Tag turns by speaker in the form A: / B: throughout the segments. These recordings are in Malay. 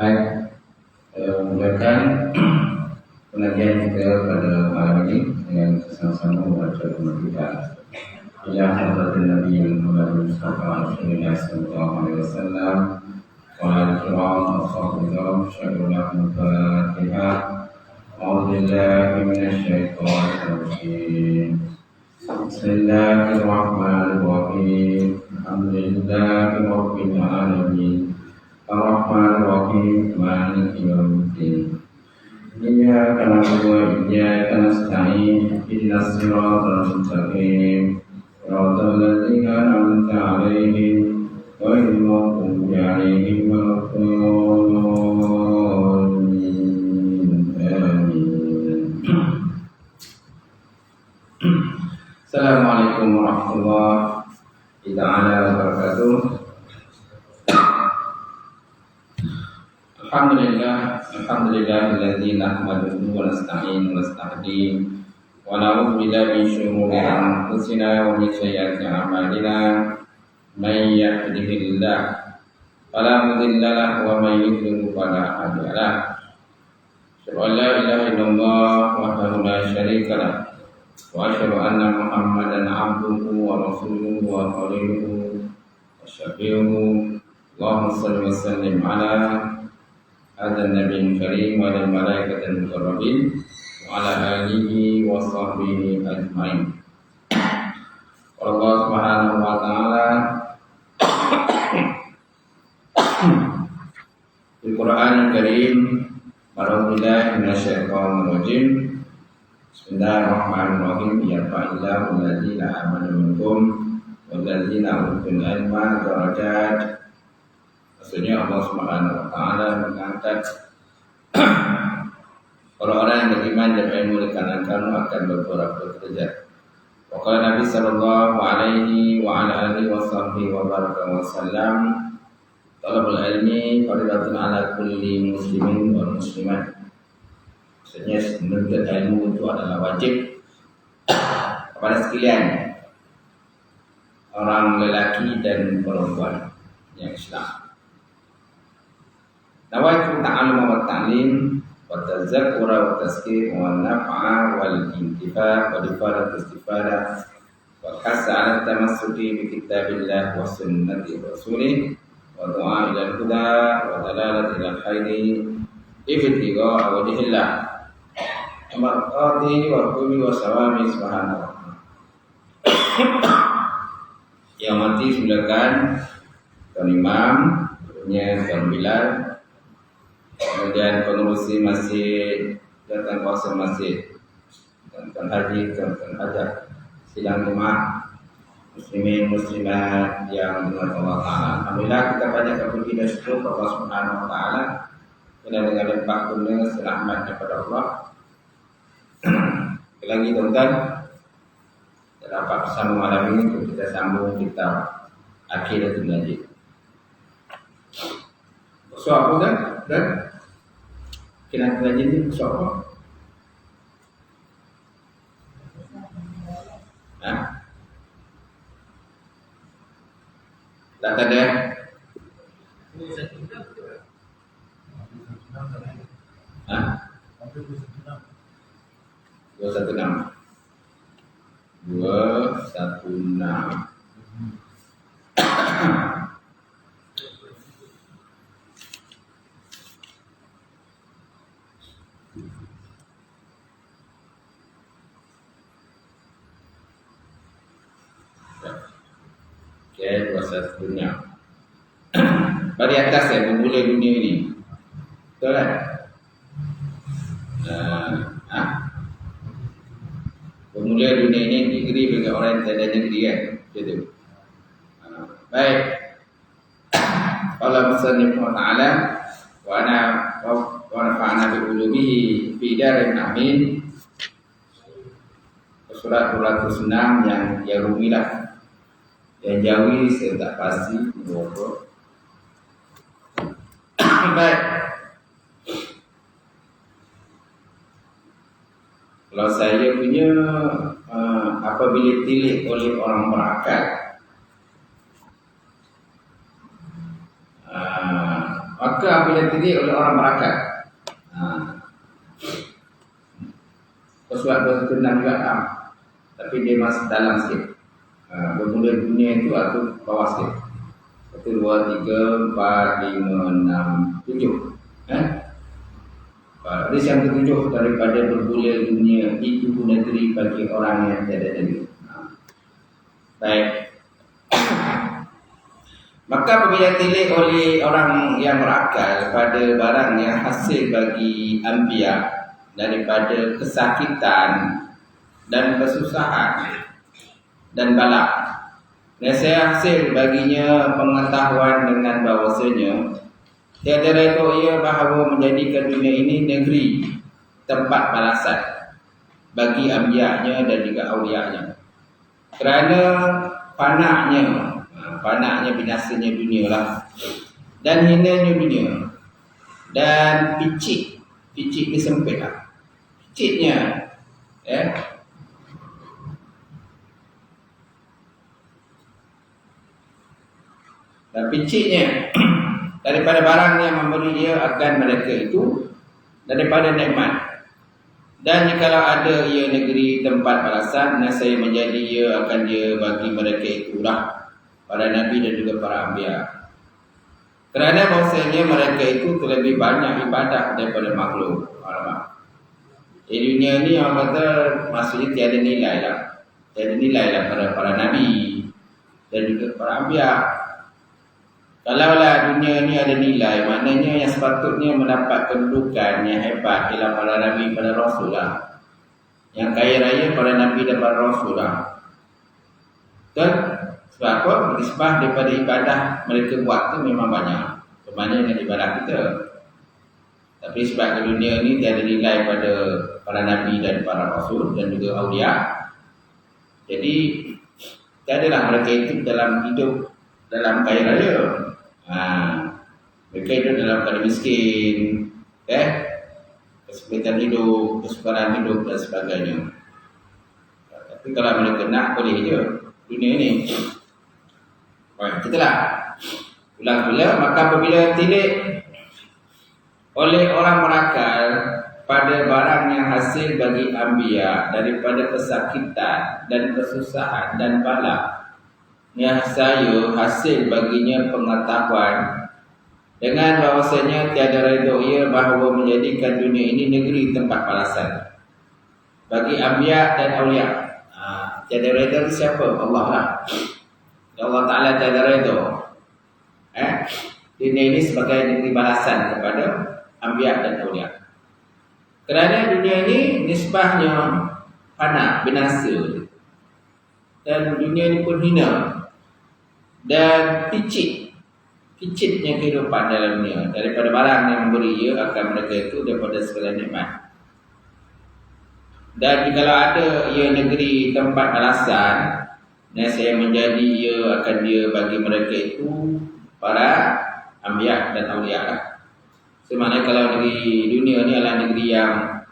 A: Baik, mulakan pengajian kita pada malam ini dengan sama-sama membaca Al-Fatihah. Ila hadratin Nabi Muhammad sallallahu alaihi wasallam wa ala kiram ashabihi syarul Fatihah. A'udzu billahi minasy syaithanir rajim. Bismillahirrahmanirrahim. Alhamdulillahi rabbil alamin. Ar-Rahmanir-Rahim, Maliki Yawmiddin. Iyyaka na'budu wa iyyaka nasta'in. Ihdinas siratal mustaqim. Siratal ladzina an'amta 'alaihim ghairil maghdubi 'alaihim waladdallin. Amin. Assalamualaikum warahmatullahi ta'ala wabarakatuh. Alhamdulillahilladzi nahmaduhu wa nasta'inu wa nasta'hdi wa na'udzu billahi min shururi anfusina wa min sayyiati a'malina. May yahdihillahu fala mudilla lahu wa may yudlil fala hadiya lahu. Asyhadu an la ilaha illallah wahdahu la syarika lahu wa asyhadu anna Muhammadan 'abduhu wa rasuluhu wa khaliluhu wa syafi'uhu. Allahumma shalli wa sallim ala Adhan Nabi Karim wa ala malaikatil muqarrabin wa ala alihi wa sahbihi ajmain. Allah Subhanahu wa ta'ala Al-Quran Al-Karim, A'udzubillahi minasyaitonir rajim. Bismillahirrahmanirrahim. Yarfa'illahu alladzina amanu minkum walladzina utul ilma darajat. Maksudnya Allah Subhanahu wa ta'ala mengangkat orang-orang yang beriman dan berilmu di kalangan kamu akan beberapa derajat. Wa qala Nabi sallallahu alaihi wa ala alihi washabbihi wa baraka wa sallam, talabul ilmi fardhatun ala kulli muslimin wal muslimat. Maksudnya menuntut ilmu itu adalah wajib kepada sekalian orang lelaki dan perempuan yang Islam. Nawaitu ta'allum wa ta'lim wa tazakkura wa tazkir wa naf'a wal intifa' wa ifadat istifadah wa hasa 'ala tamassuki bi kitabillah wa sunnati rasulih wa du'a ila al-huda wa dalalat ila al-khairi ibtigha wajhillah amarqati wa qumi wa sawami subhanahu. Yang mati silakan Tuan Imam, punya Tuan Bilal, kemudian pengurusi masjid dan kuasa masjid, dan haji, dan hajar, sidang rumah, muslimin muslimat yang dengan Allah Ta'ala. Alhamdulillah kita banyak berpuji dan syukur kepada Allah Subhanahu wa Ta'ala dengan limpah kurnia rahmat kepada Allah. Sekali lagi tuan-tuan, dapat bersama malam ini untuk kita sambung kitab Aqidatul Najib. Soal apa dan kena Najib ni soal apa? Tak ada. Hah? 216. 216. Okay, kuasa dunia. Pada atas bermula dunia ini. Betul kan? Bermula dunia ini negeri bagi orang yang tiada negeri kan. Begitu. Baik. Allah musannif wa ta'ala wa nafa'ana bi ulumihi fi darin amin. Surat 206 yang rumilah, yang jawi saya tak pasti berapa. Baik. Kalau saya punya apabila ditilik oleh orang berakal, maka apabila ditilik oleh orang berakal, surat 206 juga tapi dia masih dalam sikit. Bermula dunia itu atau bawah sikit. 1, 2, 3, 4, 5, 6, 7. Hadis yang ketujuh, daripada bermula dunia itu negeri bagi orang yang tiada negeri. Baik. Maka apabila ditilik oleh orang yang berakal pada barang yang hasil bagi anbiya daripada kesakitan dan kesusahan dan bala, nasihat hasil baginya pengetahuan dengan bahawasanya tiada reda ia bahawa menjadikan dunia ini negeri tempat balasan bagi anbiya-Nya dan juga aulia-Nya. Kerana panaknya binasanya dunia lah, dan hinanya dunia, dan picit ni sempit lah. Picitnya dan picitnya daripada barang yang memberi dia akan mereka itu daripada nikmat. Dan jikalau ada ia negeri tempat balasan, nescaya menjadi ia akan dia bagi mereka itulah para nabi dan juga para anbiya. Kerana bahasanya mereka itu terlebih banyak ibadah daripada makhluk. Di dunia ni orang kata maksudnya tiada nilai lah pada para nabi dan juga para anbiya. Kalaulah dunia ni ada nilai, maknanya yang sepatutnya mendapat kedudukan yang hebat ialah para nabi, para rasul lah. Yang kaya raya para nabi dan para rasul lah. Dan sebab apa? Nisbah daripada ibadah mereka buat tu memang banyak berbanding dengan ibadah kita. Tapi sebab ke dunia ni tiada nilai pada para nabi dan para rasul dan juga awliya, jadi tiadalah mereka itu dalam hidup dalam kaya raya. Mereka hidup dalam keadaan miskin, kesulitan hidup, kesukaran hidup dan sebagainya. Tapi kalau mereka nak, boleh je dunia ni. Itulah ulang-ulang. Maka apabila tilik oleh orang berakal pada barang yang hasil bagi anbiya daripada kesakitan dan kesusahan dan bala, yang saya hasil baginya pengetahuan dengan bahawasanya tiada reda ia bahawa menjadikan dunia ini negeri tempat balasan bagi anbiya dan awliya. Tiada reda itu siapa? Allah lah. Allah Ta'ala tiada reda dunia ini sebagai negeri balasan kepada anbiya dan awliya. Kerana dunia ini nisbahnya fana, binasa, dan dunia ini pun hina dan picitnya kehidupan dalam dunia daripada barang yang memberi ia akan mereka itu daripada segala nikmat. Dan jikalau ada ia negeri tempat balasan, nescaya menjadi ia akan dia bagi mereka itu para anbiya dan awliya lah. Sebenarnya kalau negeri dunia ni adalah negeri yang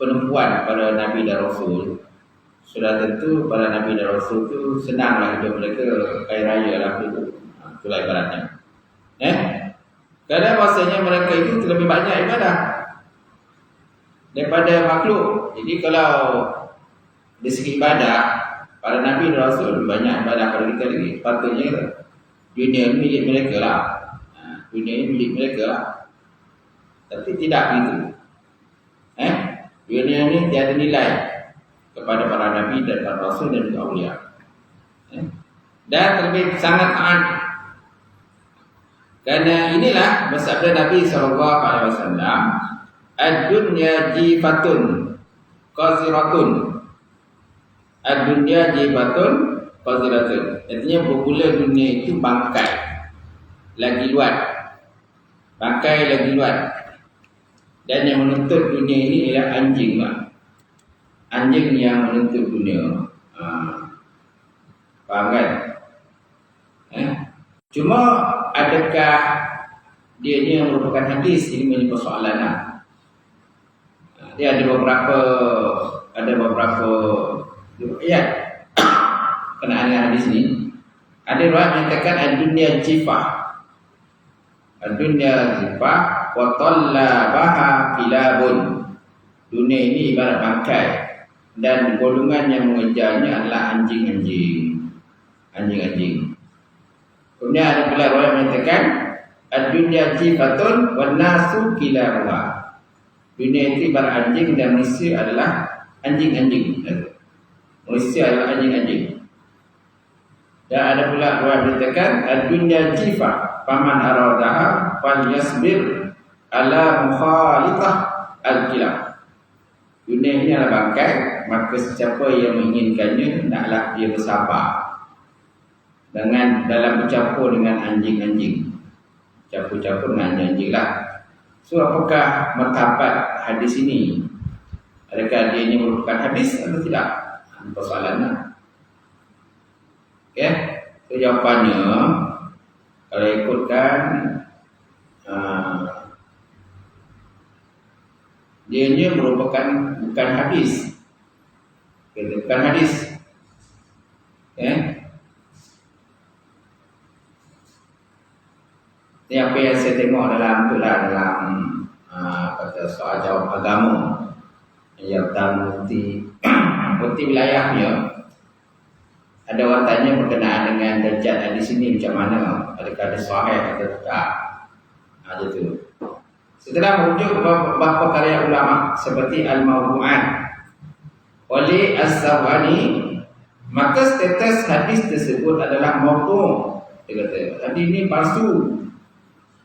A: penumpuan pada nabi dan rasul, sudah tentu para nabi dan rasul tu senanglah hidup mereka, kaya raya lah itu. Itulah ibaratnya. Kerana bahasanya mereka itu lebih banyak ibadah daripada makhluk. Jadi kalau dari segi ibadah, para nabi dan rasul lebih banyak ibadah pada kita lagi. Patutnya dunia ini milik mereka lah. Dunia ini milik mereka lah. Tapi tidak begitu. Dunia ini tiada nilai kepada para nabi dan para rasul dan juga awliya. Dan terlebih sangat taat. Kerana inilah bersabda Nabi SAW, ad-dunya jifatun qasiratun Ad-dunya jibatun qadiratun. Artinya bermula dunia itu bangkai lagi luat. Bangkai lagi luat. Dan yang menuntut dunia ini ialah anjing lah. Anjing yang menuntut dunia. Faham kan? Cuma adakah dia ni yang merupakan hadis? Ini menjadi persoalan lah. Dia ada beberapa ayat kenaan dengan hadis ni. Ada riwayat menyatakan ad-dunya jifah. Ad-dunya jifah wa tallabaha kilabun. Dunia ini ibarat bangkai dan golongan yang mengejarnya adalah anjing-anjing. Anjing-anjing. Kemudian ada pula riwayat menyatakan ad-dunya jifatun wan nasu kilabuha. Dunia itu ibarat anjing dan manusia adalah anjing-anjing. Manusia adalah anjing-anjing. Dan ada pula riwayat menyatakan ad-dunya jifah faman aradaha falyasbir ala mukhalifah al-kilab. Dunia ini adalah bangkai, maka sesiapa yang menginginkannya hendaklah dia bersabar dengan dalam bercampur dengan anjing-anjing. Campur-campur dengan anjing-anjing lah. So apakah martabat hadis ini? Adakah dia ini merupakan hadis atau tidak? Persoalannya. Okay. So jawapannya, kalau ikutkan dia ini merupakan bukan hadis. Okay, bukan hadis. Okay. Ini apa yang saya tengok dalam kata soal jawab agama yang mufti wilayahnya. Ada orang tanya berkenaan dengan Dajjal di sini macam mana, adakah ada sahih atau tidak. Ada tu. Setelah merujuk beberapa karya ulama seperti Al-Mawdu'at oleh As-Sawani, maka status hadis tersebut adalah mawdu'. Dia kata hadis ini palsu.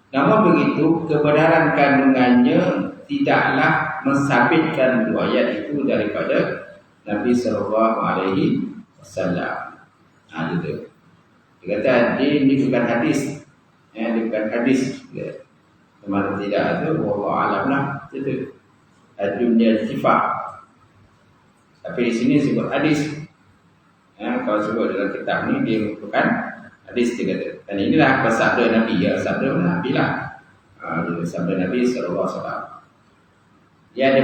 A: Namun begitu, kebenaran kandungannya tidaklah mensabitkan riwayat itu daripada Nabi sallallahu alaihi wasallam. Gitu. Dia kata ini bukan hadis. Dia bukan hadis. Mana tidak ada, wallahu a'lam lah. Itu ad-dunya jifah. Tapi di sini sebut hadis. Kalau sebut dalam kitab ni dia bukan hadis, dia kata. Dan inilah sabda Nabi, ya, sabda Nabi lah. Sabda Nabi sallallahu alaihi wasallam. Dia ada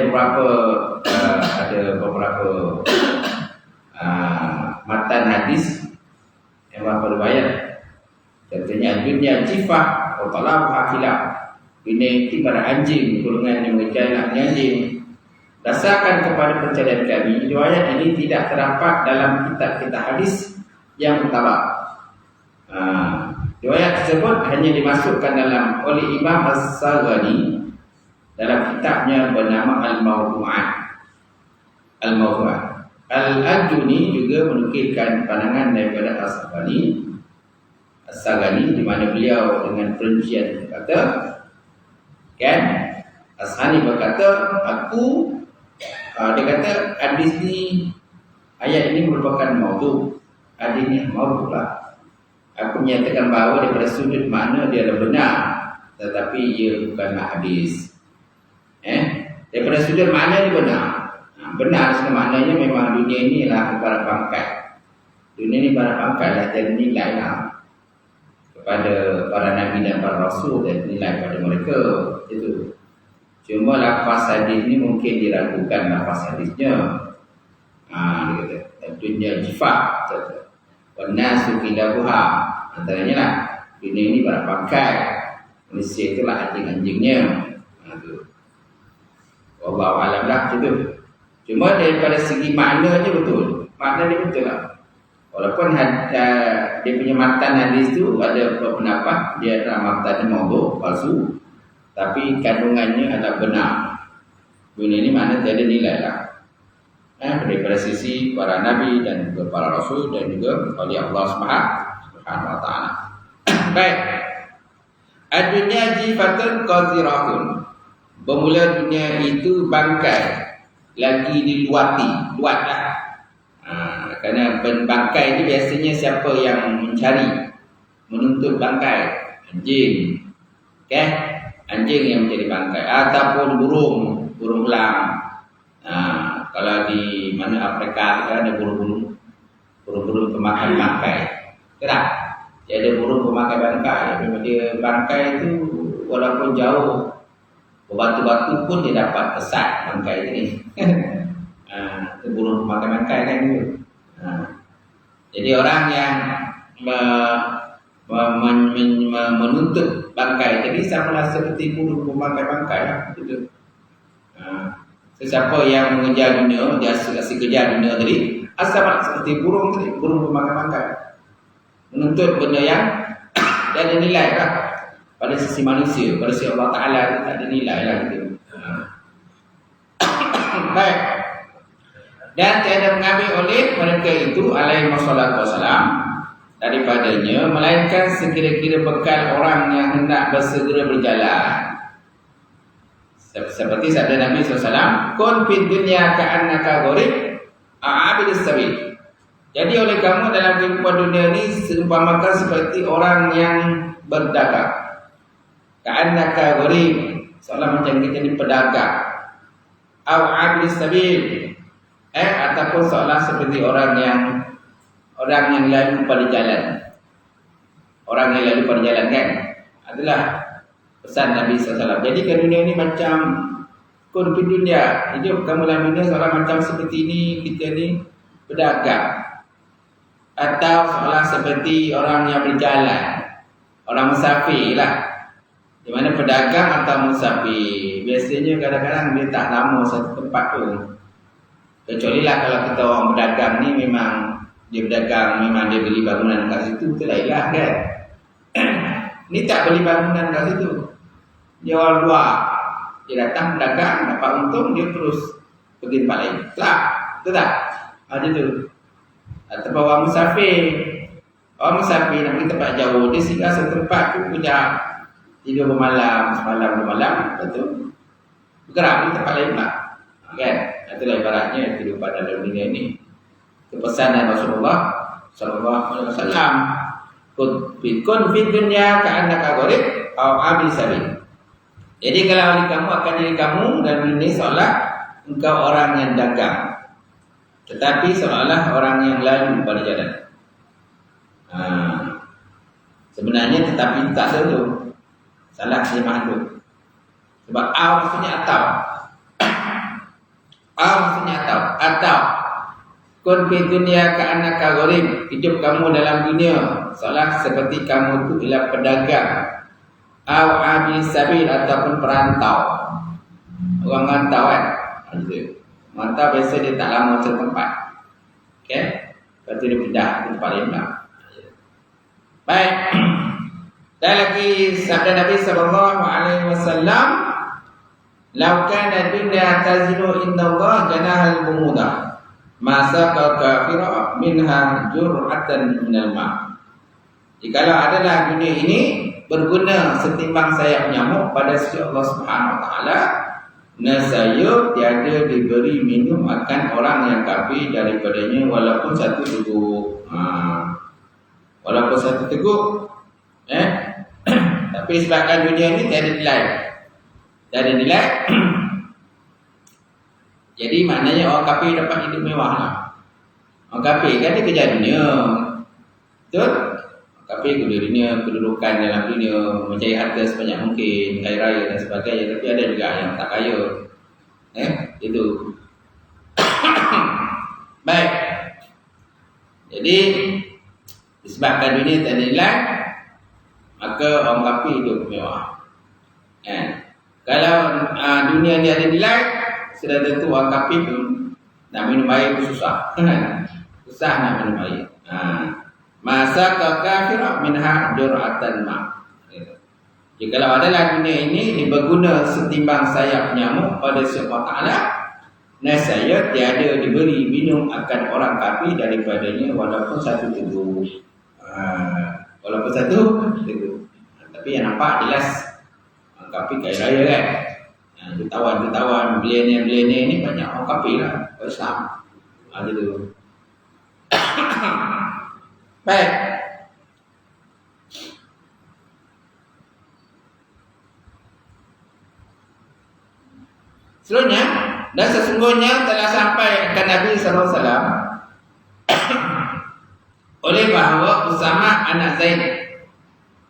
A: beberapa matan hadis yang beberapa riwayat. Contohnya dunia jifah wa talabha khilaf. Ini ibarat anjing, golongan yang mengejar anjing. Dasarkan kepada pencarian kami, riwayat ini tidak terdapat dalam kitab-kitab hadis yang utama. Riwayat tersebut hanya dimasukkan oleh Imam As-Saghani dalam kitabnya bernama Al-Mawdu'at. Al-Ajuni juga menukilkan pandangan daripada As-Saghani di mana beliau dengan perincian berkata, kan? As-Saghani berkata, dia kata hadis ni, ayat ini merupakan mawdu'. Hadis ni mawdu' lah. Aku menyatakan bahawa daripada sudut makna dia adalah benar, tetapi ia bukanlah hadis. Daripada sudut makna dia benar. Benar sebenarnya maknanya memang dunia ini adalah ibarat bangkai. Dunia ini ibarat bangkai lah, dan nilai lah kepada para nabi dan para rasul, dan nilai pada mereka. Itu. Cuma lafaz hadis ini mungkin diragukan lafaz hadisnya. Dia kata dunia jifah. Wanasu kilabuha, antaranya lah dunia ini para pakai, manusia itulah anjing-anjingnya. Wallahu a'lam lah itu. Cuma daripada segi maknanya betul, makna dia betul lah. Walaupun dia punya matan hadis tu ada pendapat dia adalah matan mawdu' palsu, tapi kandungannya adalah benar. Dunia ini makna tiada nilai lah. Daripada sisi para nabi dan juga para rasul dan juga oleh Allah Subhanahu wa taala. Baik. Ad-dunya jifatun qadhiratun. Bermula dunia itu bangkai lagi diluati, luat dah. Kerana bangkai ni biasanya siapa yang mencari, menuntut bangkai? Anjing. Okay? Anjing yang menjadi bangkai. Ataupun burung elang. Kalau di mana Afrika ada burung pemakan bangkai. Tak? Dia ada burung pemakan bangkai. Dia bangkai itu walaupun jauh, batu-batu pun dia dapat kesat bangkai ini. Itu burung pemakan bangkai kan itu. Jadi orang yang menuntut bangkai tadi sama seperti burung pemakan bangkai lah. Betul. Sesiapa yang mengejar dunia, dia asyik kejar dunia tadi, sama seperti burung tadi, burung pemakan bangkai. Menuntut benda yang tak ada nilai lah pada sisi manusia, pada sisi Allah Ta'ala tak ada nilai lah gitu. Baik. Dan tiada mengambil oleh mereka itu alaihi wassalatu wassalam daripadanya, melainkan sekira-kira bekal orang yang hendak bersegera berjalan. Seperti sabda Nabi SAW, kun fid dunya ka'annaka gharib a'abidus sabil. Jadi oleh kamu dalam kehidupan dunia ini seumpamakan seperti orang yang berdagang. Ka'annaka gharib, seolah macam kita ni pedagang. A'abidus sabil, ataupun seolah seperti orang yang lalu pada jalan. Orang yang lalu pada jalan kan, adalah pesan Nabi SAW. Jadi ke dunia ni macam kun fi dunia, hidup kamu dalam dunia seolah macam seperti ini, kita ni pedagang. Atau seolah seperti orang yang berjalan, orang musafir lah. Di mana pedagang atau musafir, biasanya kadang-kadang dia tak lama satu tempat tu. Kecuali lah kalau kita orang berdagang ni memang dia berdagang, memang dia beli bangunan kat situ, betul lah kan. Ni tak beli bangunan kat situ. Dia orang luar, dia datang berdagang, dapat untung, dia terus pergi tempat lain. Tak? Betul tak? Macam tu. Ataupun orang musafir nak pergi tempat jauh, dia singgah satu tempat tu punya tidur bermalam, semalam bermalam, lepas tu bergerak pergi tempat lain pula. Kan? Itulah ibaratnya kehidupan dalam dunia ini. Kepesanan Rasulullah sallallahu alaihi wasallam, kun fid dunya ka'annaka gharib aw abid sabil. Jadi kalau oleh kamu akan jadi kamu dalam dunia seolah engkau orang yang dagang, tetapi seolah orang yang lalu pada jalan. Sebenarnya tetapi tak ada tu. Salah terjemahan tu. Sebab aw maksudnya atau. Maksudnya atau kun fi dunya ka'annaka gharib, hidup kamu dalam dunia seolah seperti kamu itu ialah pedagang, aw abid sabil ataupun perantau. Orang rantau kan, rantau biasa dia tak lama satu tempat. Okey, lepas tu dia pindah ke tempat lain pula. Baik. Dan lagi sabda Nabi sallallahu alaihi wasallam, "Lau kana dunya tazinu indallah janahal bumudah, masa kafira minha jur'atan minal ma." Jikalau adalah dunia ini berguna setimbang sayap nyamuk pada sisi Allah Subhanahu wa taala, nescaya tiada diberi minum akan orang yang kafir daripadanya walaupun satu teguk. Walaupun satu teguk, tapi sebabkan dunia ini tiada nilai. Tiada nilai. Jadi maknanya orang kafir dapat hidup mewah lah. Orang kafir kan dia kejar dunia. Betul? Orang kafir kejar dunia, kedudukan dalam dunia, mencari harta sebanyak mungkin, kaya raya dan sebagainya. Tapi ada juga yang tak kaya. Itu. Baik. Jadi disebabkan dunia tak ada nilai, maka orang kafir hidup mewah. Kalau dunia ni ada nilai, sudah tentu orang kafir pun nak minum air pun susah. Susah nak minum air. Masa kafir minha jur'atan ma. Jikalau adalah dunia ini berguna setimbang sayap nyamuk pada Allah Ta'ala, nescaya tiada diberi minum akan orang kafir daripadanya walaupun satu teguk. Walaupun satu teguk. Tapi yang nampak jelas orang kafir kaya raya kan. Jutawan-jutawan, bilioner-bilioner ni banyak orang kafir lah. Islam. Gitu. Baik. Selanjutnya, dan sesungguhnya telah sampai ke Nabi sallallahu alaihi wasallam oleh bahawa Usamah anak Zaid,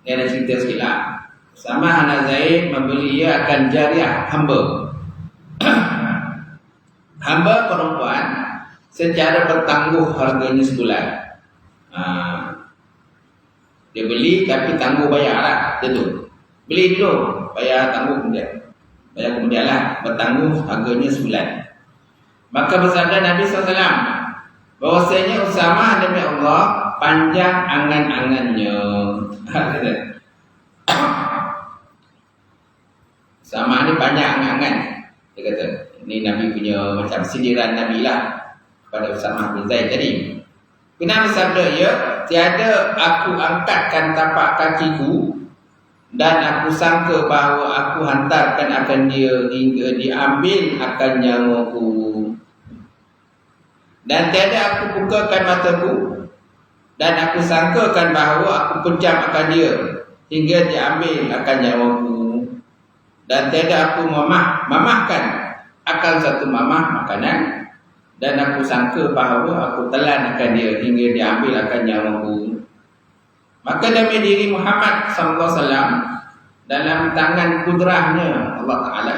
A: dia ada cerita sikit lah. Usamah anak Zaid membeli ia akan jariah hamba hamba perempuan secara bertangguh harganya sebulan. Dia beli tapi tangguh bayar lah, tentu. Beli dulu, bayar tangguh kemudian. Bayar kemudian lah, bertangguh harganya sebulan. Maka bersabda Nabi SAW bahwasanya Usamah demi Allah panjang angan-angannya. Usamah ni panjang angan-angan. Dia kata, ini Nabi punya macam sindiran Nabi lah pada Usamah bin Zaid tadi. Kenapa sabda ya? Tiada aku angkatkan tapak kakiku dan aku sangka bahawa aku hantarkan akan dia hingga diambil akan nyawaku. Dan tiada aku bukakan mataku dan aku sangkakan bahawa aku pejam akan dia hingga diambil akan nyawaku. Dan tiada aku mamahkan akan satu mamah makanan dan aku sangka bahawa aku telan akan dia hingga diambil akan nyawaku. Maka demi diri Muhammad SAW dalam tangan kudrahnya Allah Ta'ala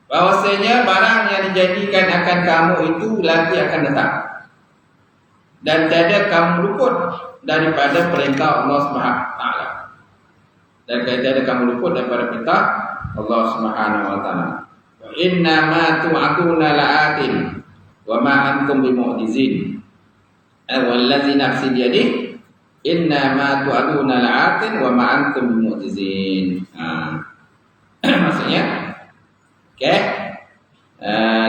A: bahwasanya barang yang dijadikan akan kamu itu lagi akan datang dan tiada kamu luput daripada perintah Allah Subhanahu Ta'ala, dan tiada kamu luput daripada perintah Allah Subhanahu Wa Ta'ala. Inna ma tu'atuna la'atin wa ma antum bimu'jizin. Wallazi nafsi biyadihi inna ma tu'aduna la'atin wa ma antum bimu'jizin. Maksudnya, okey.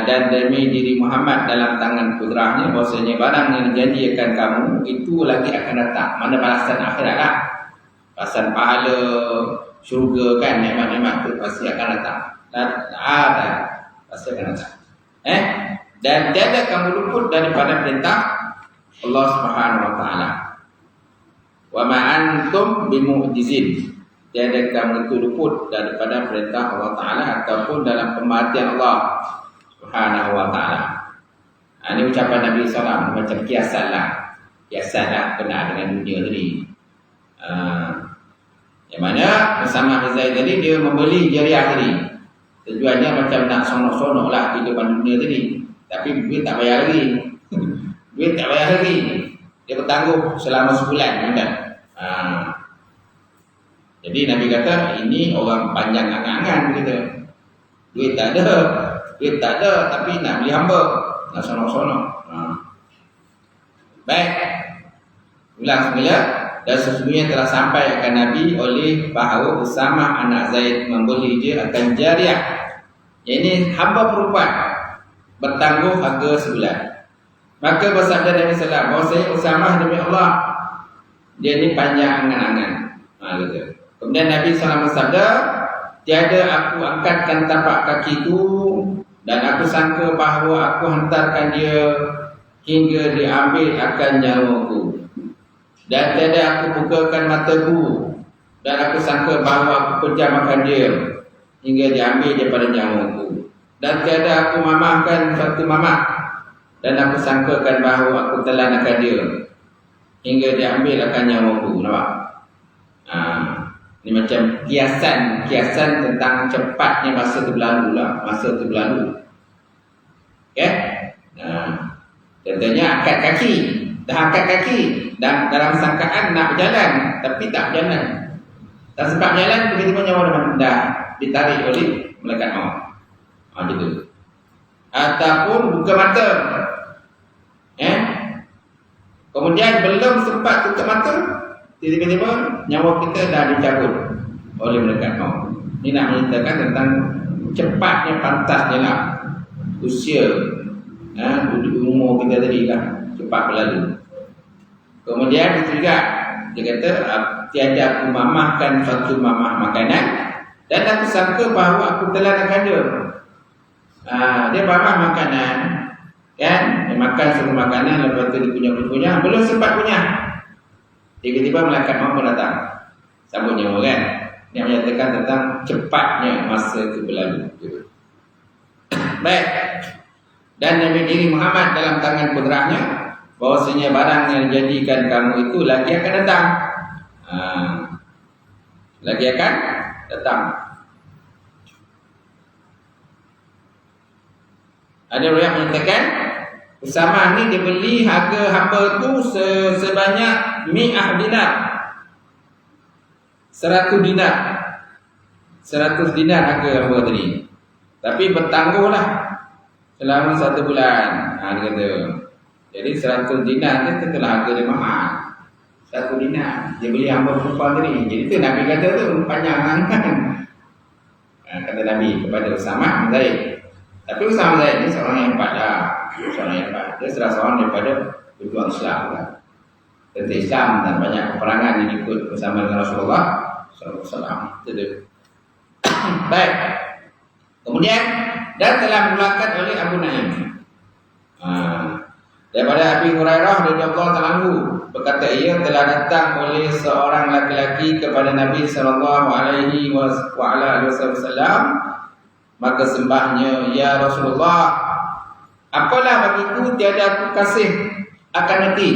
A: Dan demi diri Muhammad dalam tangan kudrahnya bahwasanya barang yang dijanjikan kamu itu lagi akan datang. Mana balasan akhirat lah. Balasan pahala syurga kan, nikmat-nikmat itu pasti akan datang. Dan ada pasti akan datang. Dan tiada kamu luput daripada perintah Allah Subhanahu Wa Ta'ala. Wa ma antum bimu'jizin. Tiada kamu itu luput daripada perintah Allah Ta'ala ataupun dalam pemerhatian Allah Subhanahu Wa Ta'ala. Ini ucapan Nabi SAW macam kiasan lah. Kiasan lah kena dengan dunia tadi. Yang mana bersama Zaid tadi dia membeli jariah tadi. Tujuannya macam nak sonok-sonok lah kehidupan dunia tadi. Tapi duit tak bayar lagi. Duit tak bayar lagi. Dia bertangguh selama sebulan kan. Jadi Nabi kata ini orang panjang angan-angan begitu. Duit tak ada tapi nak beli hamba, nak sonok-sonok. Baik. Ulang semula. Dan sesungguhnya telah sampai akan Nabi oleh bahawa Usamah anak Zaid membeli dia akan jariah. Ini hamba perempuan bertangguh harga sebulan. Maka bersabda Nabi SAW bahwasanya Usamah demi Allah dia ni panjang angan-angan. Gitu. Kemudian Nabi SAW bersabda, tiada aku angkatkan tapak kakiku dan aku sangka bahawa aku hantarkan dia hingga diambil akan nyawaku. Dan tiada aku bukakan mataku dan aku sangka bahawa aku pejam akan dia hingga diambil daripada nyawaku. Dan tiada aku mamahkan satu mamah dan aku sangkakan bahawa aku telan akan dia hingga diambil akan nyawaku. Nampak? Ini macam kiasan tentang cepatnya masa itu berlalu lah. Masa itu berlalu. Okay? Contohnya angkat kaki. Dah angkat kaki dan dalam sangkaan nak berjalan tapi tak berjalan. Tak sempat berjalan, tiba-tiba nyawa dah ditarik oleh malaikat maut. Gitu. Ataupun buka mata. Kemudian belum sempat tutup mata, tiba-tiba nyawa kita dah dicabut oleh malaikat maut. Ini nak menceritakan tentang cepatnya pantasnya lah usia umur kita tadi lah cepat berlalu. Kemudian juga dia kata tiada aku mamahkan satu mamah makanan dan aku sangka bahawa aku telah akan dia. Dia mamah makanan kan, dia makan semua makanan lepas tu dia punya belum sempat punya. Tiba-tiba malaikat maut pun datang. Sambut nyawa kan. Yang menyatakan tentang cepatnya masa itu berlalu. Baik. Dan Nabi diri Muhammad dalam tangan kudrahnya, bahwasanya barang yang dijadikan kamu itu lagi akan datang. Lagi akan datang. Ada orang yang menyatakan Usamah ni dibeli harga hamba tu sebanyak 100 dinar. 100 dinar. 100 dinar harga hamba tadi. Tapi bertangguhlah selama 1 bulan. Dia kata. Jadi 100 dinar ni tentulah harga dia mahal. 1 dinar. Dia beli hamba perempuan tadi. Jadi tu Nabi kata tu panjang kan. Kata Nabi kepada Usamah bin Zaid. Tapi Usamah bin Zaid ni seorang yang hebat lah. Seorang yang hebat. Dia salah seorang daripada pejuang Islam kan. Tentang Islam dan banyak peperangan yang ikut bersama dengan Rasulullah SAW. Itu. Baik. Kemudian dan telah dilakukan oleh Abu Naim. Daripada Abi Hurairah radhiyallahu anhu berkata ia telah datang oleh seorang laki-laki kepada Nabi sallallahu alaihi wasallam, maka sembahnya, ya Rasulullah, apalah bagiku tiada aku kasih akan mati.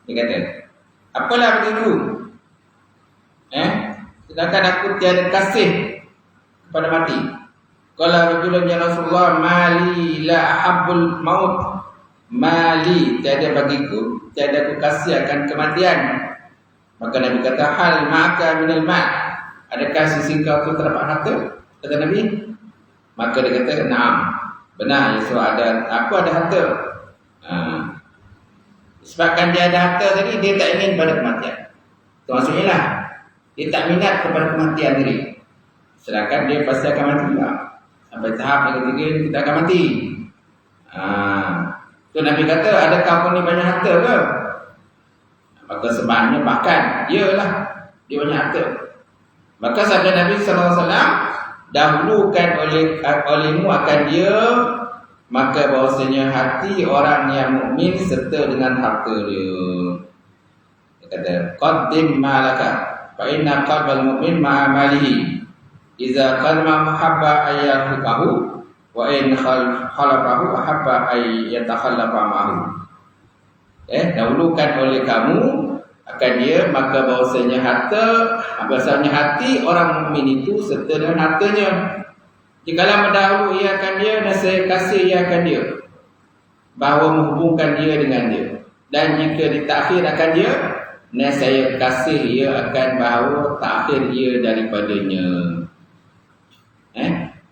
A: Dia kata, apalah bagiku sedangkan aku tiada kasih kepada mati. Qala rajulun ya Rasulullah, mali la ahabbul maut. Mali, tiada bagiku, tiada aku kasih akan kematian. Maka Nabi kata, hal ma'aka minal ma', adakah sisi kau tu terdapat harta? Kata Nabi. Maka dia kata, na'am, benar, Yesus aku ada harta. Sebabkan dia ada harta tadi, dia tak ingin pada kematian. Itu maksudnya lah, dia tak minat kepada kematian tadi. Sedangkan dia pasti akan mati juga. Sampai tahap yang ketiga kita akan mati. So Nabi kata, adakah kau ni banyak harta ke? Maka sebabnya bahkan, iyalah, dia banyak harta. Maka sabda Nabi SAW, dahulukan olehmu akan dia, maka bahawasanya hati orang yang mukmin serta dengan harta dia. Dia kata, qaddim ma'alaka, fa inna qalbal mu'min ma'amalihi. Iza qalma mahabba ayyahukahu, wa in khalafahu ahabba ayyatakhallafa ma'ahu. Dahulukan oleh kamu akan dia, maka bahawasanya bahawasanya hati orang mukmin itu serta dengan hartanya. Jikalau mendahulu ia akan dia, dan saya kasih ia akan dia, bahawa menghubungkan dia dengan dia. Dan jika ditakhir akan dia, dan saya kasih ia akan bahawa takhir dia daripadanya.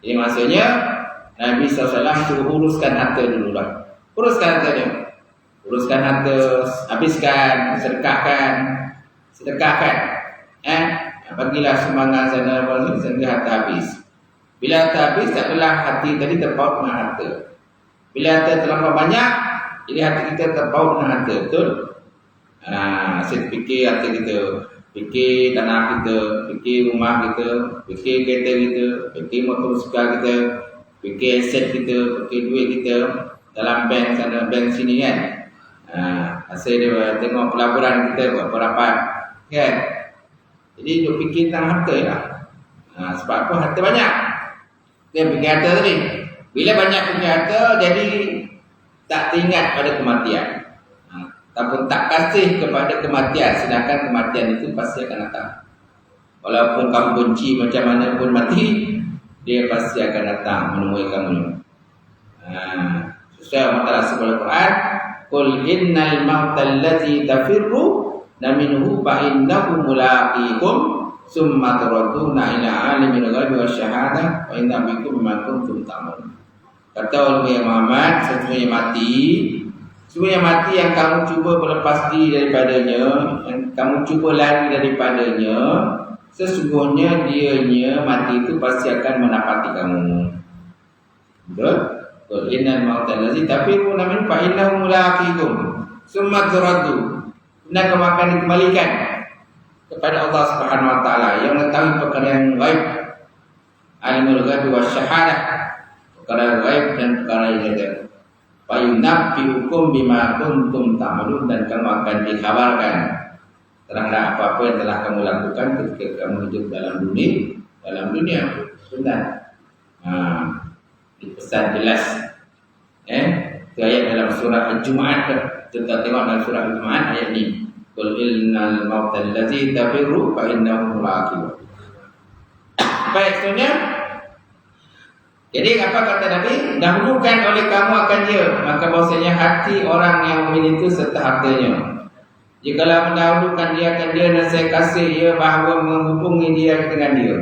A: Jadi maksudnya Nabi SAW suruh uruskan harta dulu lah. Uruskan harta dia. Uruskan harta, habiskan, sedekahkan. Bagilah sumbangan sana sehingga harta habis. Bila harta habis, tak adalah hati tadi terpaut dengan harta. Bila harta terlampau banyak, jadi hati kita terpaut dengan harta. Betul? Saya fikir harta kita, fikir tanah kita, fikir rumah kita, fikir kereta kita, fikir motor suka kita, fikir aset kita, fikir duit kita dalam bank sana, bank sini kan. Hasil dia tengok pelaburan kita buat rapat kan. Jadi dia fikir tentang harta lah. Sebab apa? Harta banyak. Dia fikir harta tadi. Bila banyak fikir harta, jadi tak teringat pada kematian. Ataupun tak kasih kepada kematian. Sedangkan kematian itu pasti akan datang. Walaupun kamu benci macam mana pun mati, dia pasti akan datang menemui kamu. Sesuai Allah Ta'ala sebut Al-Quran, qul innal mautal ladzi tafirru minhu fa innahu mulaqikum summa turaduna ila alimil ghaibi wasyahadah wa inna bikum bima kuntum ta'malun. Kata oleh Muhammad, sesungguhnya mati yang kamu cuba berlepas diri daripadanya, yang kamu cuba lari daripadanya, sesungguhnya dianya mati itu pasti akan mendapati kamu. Betul? Qul innal mautal ladzi tafirruna minhu fa innahu mulaqikum summa turaddu. Dan kamu akan dikembalikan kepada Allah Subhanahu wa taala yang mengetahui perkara yang gaib, alimul ghaibi wasyahadah, perkara gaib dan perkara yang nyata. Fayunabbi'ukum bima kuntum ta'malun, dan kamu akan dikhabarkan terhadap apa-apa yang telah kamu lakukan ketika kamu hidup dalam dunia. Sunnah. Dipesan jelas. Itu ayat dalam surah Al-Jumu'ah. Kita tengok dalam surah Al-Jumu'ah ayat ni. Qul innal mauta allazi tafirru fa innahu mulaqikum. Baik, seterusnya. Jadi apa kata Nabi? Dahulukan oleh kamu akan dia, maka bahasanya hati orang yang mukmin itu serta hartanya. Jikalau mendahulukan dia akan dia, dan saya kasih ia bahawa menghubungi dia dengan dia.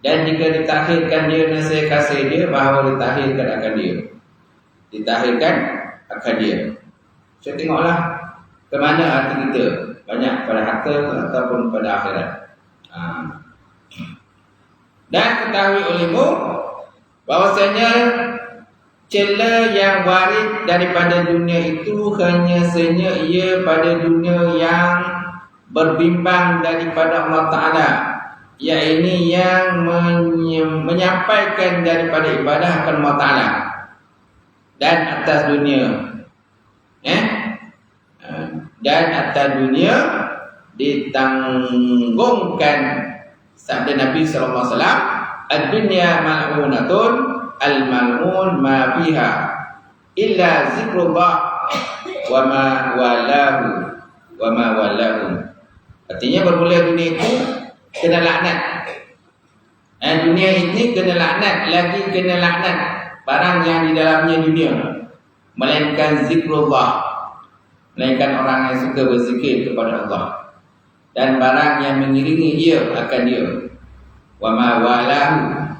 A: Dan jika ditakhirkan dia, dan saya kasih dia bahawa ditakhirkan akan dia. Ditakhirkan akan dia. Saya tengoklah ke mana hati kita, banyak pada harta ataupun pada akhirat. Dan ketahui olehmu bahwasanya celah yang warid daripada dunia itu hanya senya ia pada dunia yang berbimbang daripada Allah Ta'ala, iaitu yang menyampaikan daripada ibadah akan Allah Ta'ala dan atas dunia. Dan atas dunia ditanggungkan sabda Nabi SAW, ad-dunya mal'unatun al-mal'un ma fiha illa zikrullah wa ma walahu. Artinya bermula dunia itu kena laknat. Dunia ini kena laknat, lagi kena laknat barang yang di dalamnya dunia, melainkan zikrullah, melainkan orang yang suka berzikir kepada Allah, dan barang yang mengiringi dia akan dia. Wa ma walahu,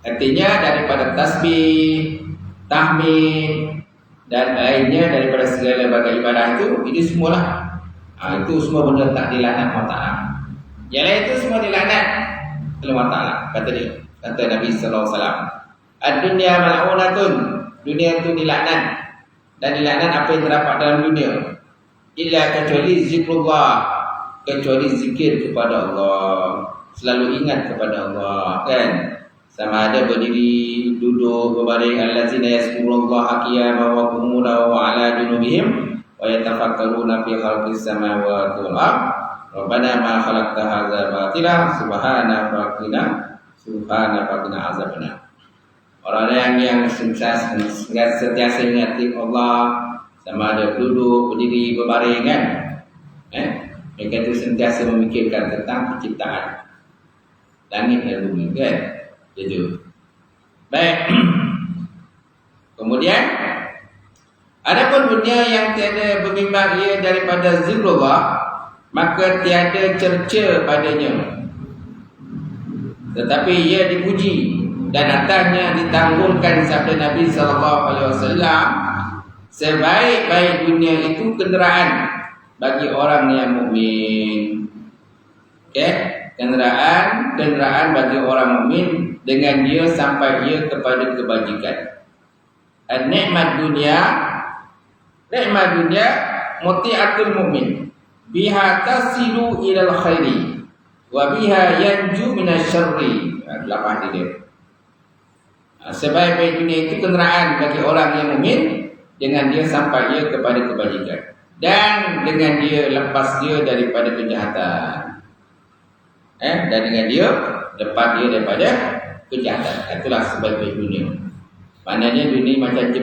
A: artinya daripada tasbih, tahmid dan lainnya daripada segala bagai ibadah itu, ini semualah. Itu semua benda tak dilaknat Allah Ta'ala. Yang lain itu semua dilaknat oleh Allah Ta'ala. Kata dia, kata Nabi SAW, ad-dunya mal'unatun, dunia itu dilaknat. Dan dilaknat apa yang terdapat dalam dunia, illa kecuali zikrullah, kecuali zikir kepada Allah, selalu ingat kepada Allah, kan? Sama ada berdiri, duduk, berbaring, allazina yazkurullaha qiyaman wa qu'udan wa 'ala junubihim wa yatafakkaruna fi khalqis samawati wal ardh rabbana ma khalaqta hadza batila subhanaka faqina azabannar. Orang yang sentiasa ingati Allah, sama ada duduk, berdiri, berbaring, kan? Mereka itu sentiasa memikirkan tentang penciptaan langit dan bumi, kan? Itu. Baik. Kemudian adapun dunia yang tiada berbimbang ia daripada zikrullah, maka tiada cerca padanya, tetapi ia dipuji dan atasnya ditanggungkan sabda Nabi SAW, sebaik-baik dunia itu kenderaan bagi orang yang mukmin. Kenderaan bagi orang mukmin, dengan dia sampai ia kepada kebajikan. Nikmat dunia muti'atul mukmin, biha tasilu ilal khairi wa biha yanju minasyarri. Lapah dia. Sebaik-baik dunia itu kenderaan bagi orang yang mukmin, dengan dia sampai ia kepada kebajikan, dan dengan dia lepas dia daripada kejahatan. Dan dengan dia lepas dia daripada kejahatan. Itulah sebaik-baik dunia. Maknanya dunia macam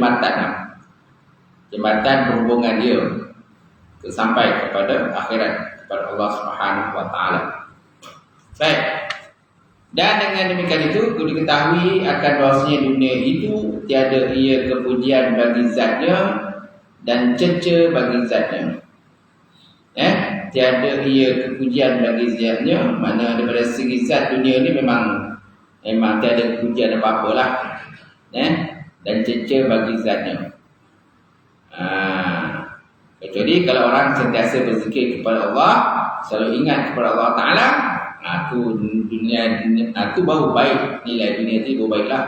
A: jembatan berhubungan dia sampai kepada akhirat, kepada Allah Subhanahu wa Ta'ala. Baik. Dan dengan demikian itu diketahui akan bahawasanya dunia itu tiada ia kepujian bagi zatnya dan cerca bagi zatnya. Tiada ia kepujian bagi zatnya, mana daripada segi zat dunia ini memang tiada kepujian apa-apalah, dan cerca bagi zatnya. Kecuali kalau orang sentiasa berzikir kepada Allah, selalu ingat kepada Allah Ta'ala, dunia itu baru baik, nilai dunia itu baru baiklah.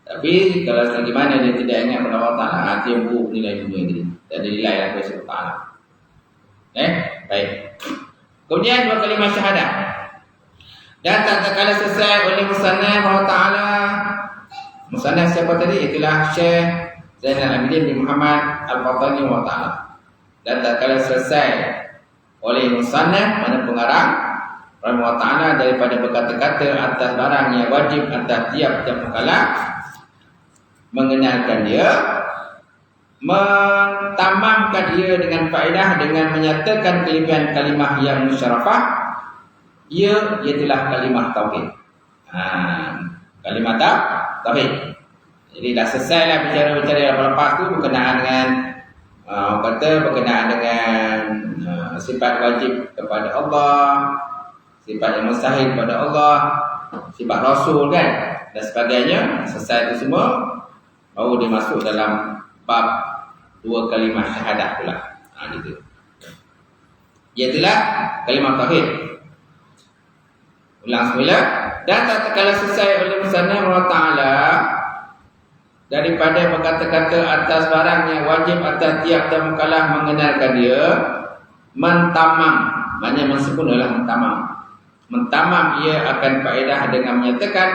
A: Tapi kalau selagi mana dia tidak ingat kepada Allah Ta'ala, hati yang buruk nilai dunia itu, tak ada nilai lah kepada Allah Ta'ala. Baik. Kemudian dua kalimah syahadah, dan tak kala selesai oleh musannaf Allah Ta'ala. Musannaf siapa tadi? Itulah Syekh Zainal Abidin bin Muhammad Al-Fatani wa ta'ala. Dan tak kala selesai oleh musannaf, mana pengarang rahimahullah ta'ala, daripada berkata-kata atas barang yang wajib atas tiap-tiap mukallaf, mengenalkan dia, mentamamkan dia dengan faedah dengan menyatakan kelebihan kalimah yang musyarafah, ialah kalimah tauhid. Kalimah tauhid. Jadi dah selesai lah bicara-bicara yang lepas tu berkenaan dengan berkenaan dengan sifat wajib kepada Allah, sifat yang mustahil kepada Allah, sifat Rasul kan, dan sebagainya. Selesai itu semua, baru dia masuk dalam bab dua kalimah syahadah pula. Gitu. Iaitulah kalimah tauhid. Ulang semula. Dan tak kala selesai oleh musannaf Allah Ta'ala daripada berkata-kata atas barang yang wajib atas tiap-tiap mukallaf, mengenalkan dia, mentamam, maknanya mensempurnalah mentamam ia akan faedah dengan menyatakan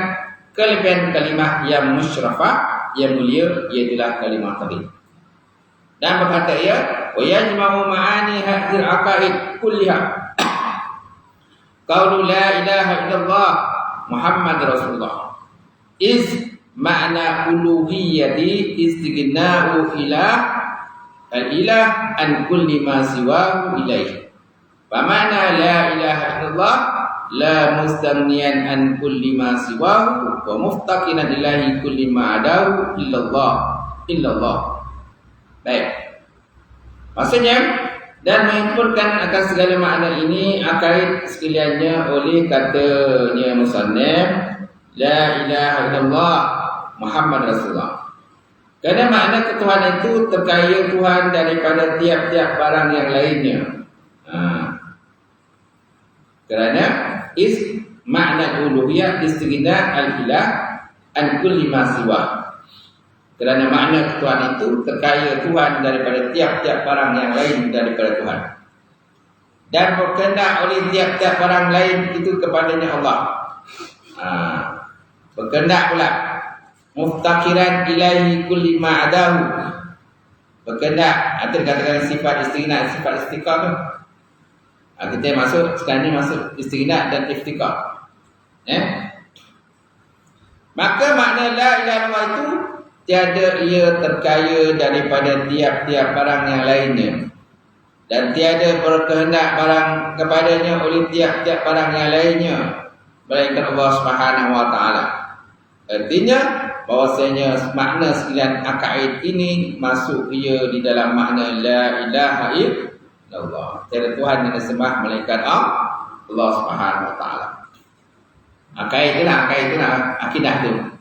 A: kelebihan kalimah yang musyrafah, yang mulia, ialah kalimah tauhid. Dan berkata ia, wa yajma'u ma'ani hadhil aqaid kulliha qaulu la ilaha illallah Muhammad Rasulullah is makna uluhiyyati istighna'u ilah al-ilah an kulli ma siwahu ilaih. Wa makna la ilaha illallah la mustaghniyan an kulli ma siwahu wa muftaqinan ilahi kulli ma adahu illallah. Baik. Maksudnya, dan menyimpulkan akan segala makna ini akait sekaliannya oleh katanya musannaf la ilaha illallah Muhammad Rasulullah. Kerana makna ketuhanan itu terkaya Tuhan daripada tiap-tiap barang yang lainnya. Kerana makna uluhiyah istighna al-ilah an kulli ma siwa. Kerana makna ketuhanan itu terkaya Tuhan daripada tiap-tiap barang yang lain daripada Tuhan. Dan berkehendak oleh tiap-tiap barang lain itu kepadanya Allah. Berkehendak pula. Muftakiran ilahi kulli ma'adahu. Berkehendak. Itu dikatakan sifat istighna, sifat istiqah tu. Kita masuk, sekarang ni masuk istighna dan iftikar. Maka makna la ilaha illallah itu tiada ia terkaya daripada tiap-tiap barang yang lainnya, dan tiada berkehendak barang kepadanya oleh tiap-tiap barang yang lainnya melainkan Allah Subhanahu wa taala. Artinya bahwasanya makna sekalian akaid ini masuk ia di dalam makna la ilaha illallah. Tiada Tuhan yang disembah melainkan Allah Subhanahu wa taala. Akaid itulah akidah tu.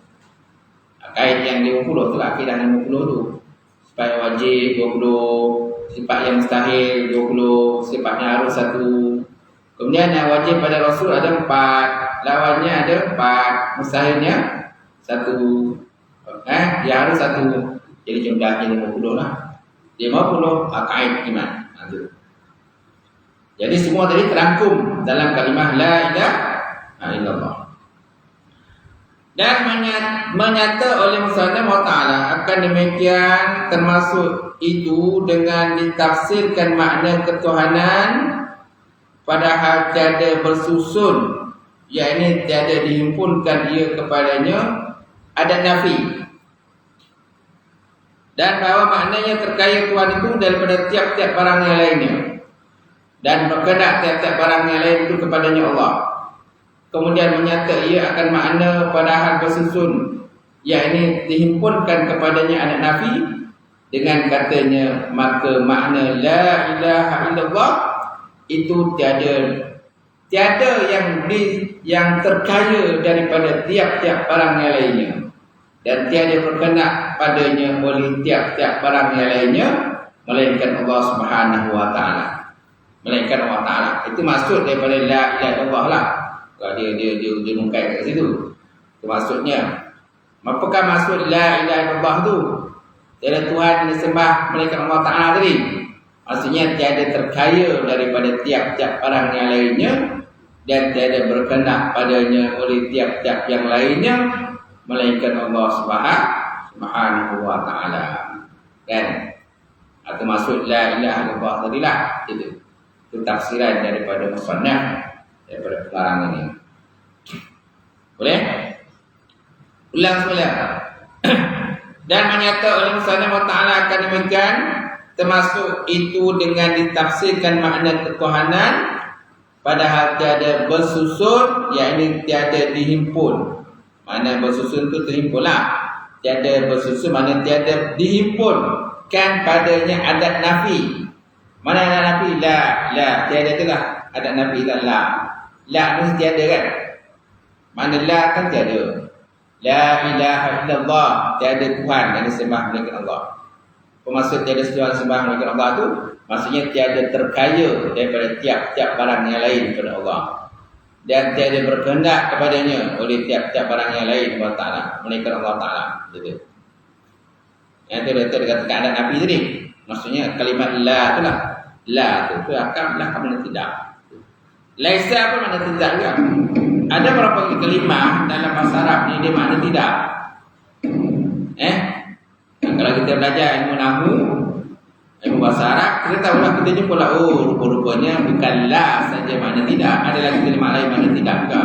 A: Akaid yang 50 tu lah, akidah yang 50 tu. Sifat yang wajib 20, sifat yang mustahil 20, sifatnya harus 1. Kemudian yang wajib pada Rasul ada 4, lawannya ada 4, mustahilnya 1. Dia harus 1. Jadi jumlahnya 50 lah. 50 akaid iman. Jadi semua tadi terangkum dalam kalimah la ilaha illallah. Dan menyata oleh musannaf wa ta'ala akan demikian, termasuk itu dengan ditafsirkan makna ketuhanan padahal tiada bersusun, yakni tiada dihimpunkan ia kepadanya ada nafi, dan bahawa maknanya terkaya Tuhan itu daripada tiap-tiap barang yang lainnya, dan berkehendak tiap-tiap barang yang lain itu kepadanya Allah. Kemudian menyata ia akan makna padahal bersusun, yakni dihimpunkan kepadanya anak nafi, dengan katanya maka makna la ilaha illallah itu tiada yang terkaya daripada tiap-tiap barang yang lainnya, dan tiada berkehendak padanya oleh tiap-tiap barang yang lainnya melainkan Allah Subhanahu wa taala. Melainkan Allah taala. Itu maksud daripada la ilaha illallah lah. Kalau dia mungkai kat situ. Itu maksudnya. Apakah maksud la ilaha illallah tu? Tiada Tuhan disembah melainkan Allah taala tadi. Maksudnya tiada terkaya daripada tiap-tiap barang yang lainnya, dan tiada berkehendak padanya oleh tiap-tiap yang lainnya melainkan Allah Subhanahu wa taala. kan? Atau maksud la ilaha illallah tadilah itu. Itu tafsiran daripada musannaf daripada pengarang ini. Boleh? Ulang semula. Dan menyata oleh musannaf wa ta'ala akan demikian, termasuk itu dengan ditafsirkan makna ketuhanan padahal tiada bersusun, yakni tiada dihimpun. Makna bersusun itu terhimpunlah. Tiada bersusun makna tiada dihimpunkan padanya adat nafi. Mana adat nafi? La, tiada itulah adat nafi dan la. La mesti tiada kan? Mana la kan tiada. La ilaha illallah, tiada Tuhan yang disembah melainkan Allah. Maksud tiada Tuhan sembah melainkan Allah tu maksudnya tiada terkaya daripada tiap-tiap barang yang lain kepada Allah, dan tiada berkehendak kepadanya oleh tiap-tiap barang yang lain Allah Ta'ala melainkan Allah Ta'ala. Gitu. Yang itu dia katakan adat Nabi tadi. Maksudnya kalimat la tu lah. La tu akan mana tidak. Laisa apa makna tidak juga. Ada beberapa kalimah dalam bahasa Arab ni dia makna tidak. Kalau kita belajar ilmu nahwu, ilmu bahasa Arab, kita tahulah, kita jumpa lah, oh rupa-rupanya bukan la saja makna tidak, ada lagi kalimah lain makna tidak juga.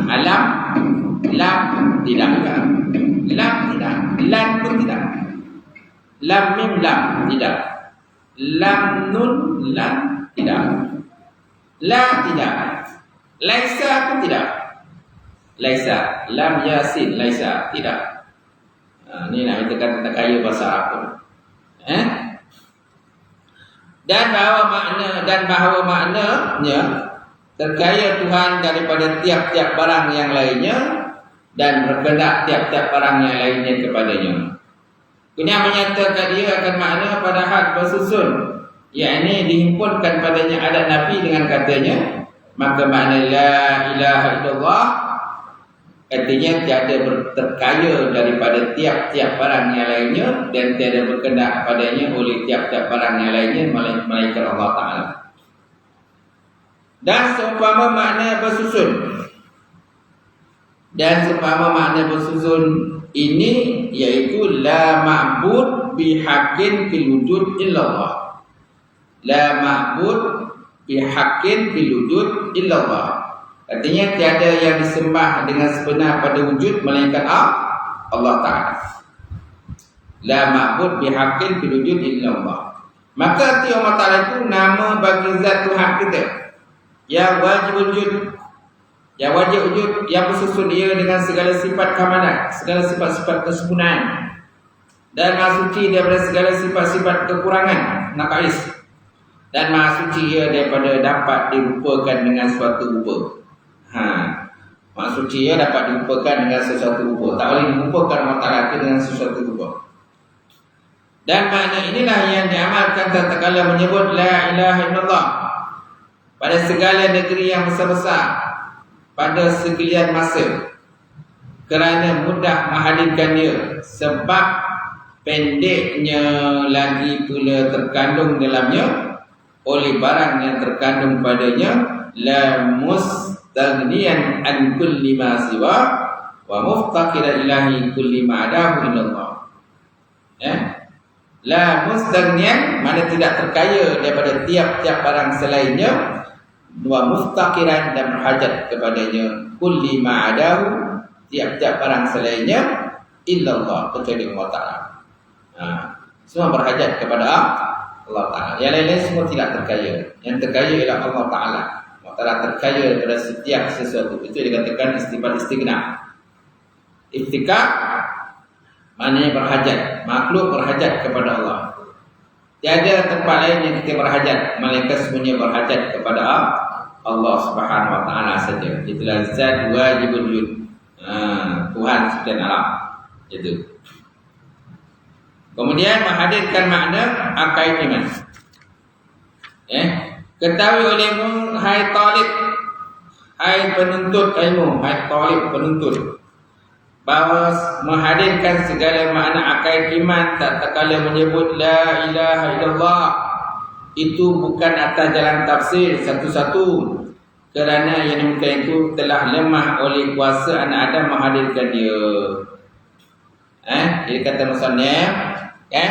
A: Alam, lam tidak juga. Lam tidak, lam pun tidak. Lam mim lam tidak. Lam nun lam tidak. La tidak. Laisa pun tidak. Laisa, lam yasin laisa tidak. Ini nak katakan tentang kaya bahasa Arab pun. Dan bahawa maknanya terkaya Tuhan daripada tiap-tiap barang yang lainnya dan berkehendak tiap-tiap barang yang lainnya kepadanya. Kemudian menyatakan dia akan makna pada hal bersusun, yakni dihimpunkan padanya adat nafi dengan katanya, maka makna la ilaha illallah artinya tiada terkaya daripada tiap-tiap barang yang lainnya dan tiada berkehendak padanya oleh tiap-tiap barang yang lainnya melainkan Allah Ta'ala. Dan seumpama makna bersusun. Ini iaitu la ma'bud bihaqqin fil wujud illallah. La ma'bud bihaqqin fil wujud illallah. Artinya tiada yang disembah dengan sebenar pada wujud melainkan Allah Ta'ala. La ma'bud bihaqqin fil wujud illallah. Maka arti Allah Ta'ala itu nama bagi zat Tuhan kita yang wajib wujud, yang wajib wujud, yang bersusun ia dengan segala sifat kamalan, segala sifat-sifat kesempurnaan, dan maha suci daripada segala sifat-sifat kekurangan, naqais, dan maha suci ia daripada dapat dirupakan dengan suatu rupa. Maha suci ia dapat dirupakan dengan sesuatu rupa. Tak boleh dirupakan Allah Ta'ala dengan sesuatu rupa. Dan makna inilah yang diamalkan tatkala menyebut la ilaha illallah pada segala negeri yang besar-besar pada sekalian masa, kerana mudah menghadirkan dia, sebab pendeknya lagi pula terkandung dalamnya oleh barang yang terkandung padanya, la mustaghniyan an kulli ma siwa wa muftaqiran ilahi kulli ma adahu illallah. La mustaghniyan mana tidak terkaya daripada tiap-tiap barang selainnya, wa muftaqiran dan berhajat kepadanya, kulli ma adahu tiap-tiap barang selainnya, illallah kecuali Allah Ta'ala. Semua berhajat kepada Allah Ta'ala. Yang lain-lain semua tidak terkaya. Yang terkaya ialah Allah Ta'ala. Allah Ta'ala terkaya daripada setiap sesuatu. Itu dikatakan istighna. Iftikar maknanya berhajat. Makhluk berhajat kepada Allah. Tiada tempat lain yang kita berhajat, melainkan semuanya berhajat kepada Allah Subhanahu Wa Ta'ala saja. Itulah zat wajibul wujud, Tuhan sekalian alam. Itu. Kemudian menghadirkan makna akaid iman. Ketahui olehmu hai talib, hai penuntut ilmu, hai talib penuntut, bahawa menghadirkan segala makna akaid iman tak kala menyebut la ilaha illallah itu bukan atas jalan tafsir satu-satu, kerana yang demikian itu telah lemah oleh kuasa anak Adam menghadirkan dia. Dia kata musannaf, Kan?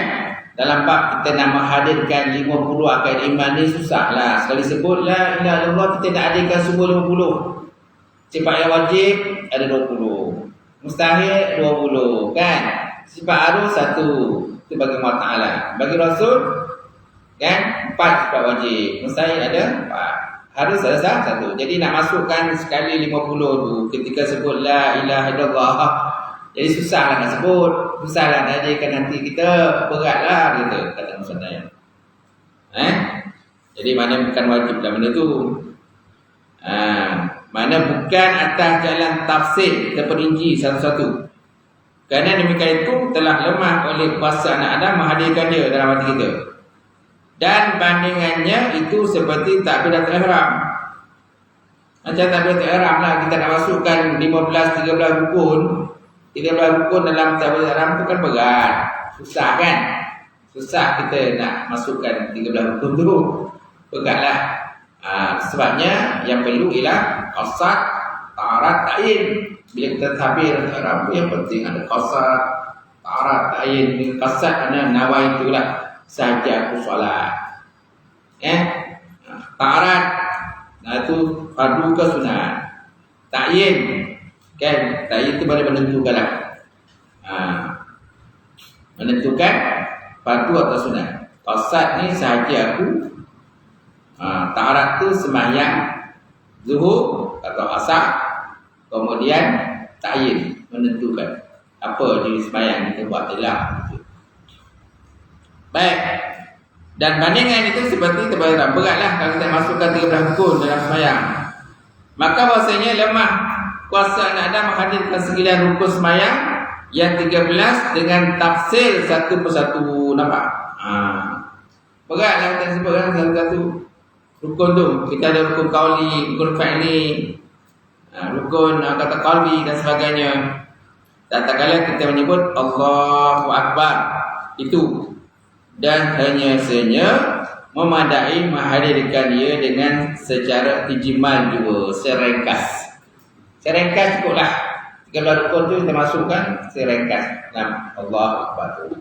A: Dalam bab kita nak menghadirkan 50 akad iman ni susahlah. Sekali sebut la ilaha illallah kita nak hadirkan semua 50. Sifat yang wajib ada 20. Mustahil 20, kan? Sifat harus 1. Itu bagi Allah Ta'ala. Bagi Rasul kan 4 sifat wajib. Mustahil ada 4. Harus ada 1. Jadi nak masukkan sekali 50 tu ketika sebut la ilaha illallah. Jadi susahlah nak sebut. Susahlah nak jadikan nanti kita beratlah gitu kata Musnad. Jadi mana bukan wajib dalam benda tu. Mana bukan atas jalan tafsir terperinci satu-satu. Kerana demikian itu telah lemah oleh kuasa anak Adam menghadirkan dia dalam hati kita. Dan bandingannya itu seperti takbiratul ihram. Macam takbiratul ihram lah, kita nak masukkan 13 rukun. 13 rukun dalam takbiratul ihram tu kan berat. Susah kan? Susah kita nak masukkan 13 rukun tu. Beratlah. Sebabnya yang perlu ialah qasad, taharat, ta'yin. Bila kita takbir ihram tu yang penting ada qasad, taharat, ta'yin. Qasad mana nawai itulah saja aku solat. Taharat itu fardu ke sunat. Ta'yin kan, ta'yin itu boleh menentukanlah. Menentukan fardu atau sunat. Qasad ni sahaja aku. Taharat tu sembahyang zuhur atau asar. Kemudian ta'yin menentukan apa jenis sembahyang kita buat telah. Baik. Dan bandingan itu seperti terberat. Beratlah kalau kita masukkan 13 rukun dalam sembahyang. Maka bahasanya lemah kuasa anak Adam menghadirkan 9 rukun sembahyang yang 13 dengan tafsir satu persatu. Nampak? Beratlah kita sebutkan satu-satu rukun tu. Kita ada rukun qauli, rukun fi'li, rukun kata qalbi dan sebagainya. Dan tak kala kita menyebut Allahu Akbar itu. Dan hanya saja memadai menghadirkan dia dengan secara ijmal juga, serengkas. Serengkas cukuplah. 13 rukun tu kita masukkan serengkas. Nah, Allahu Akbar tu.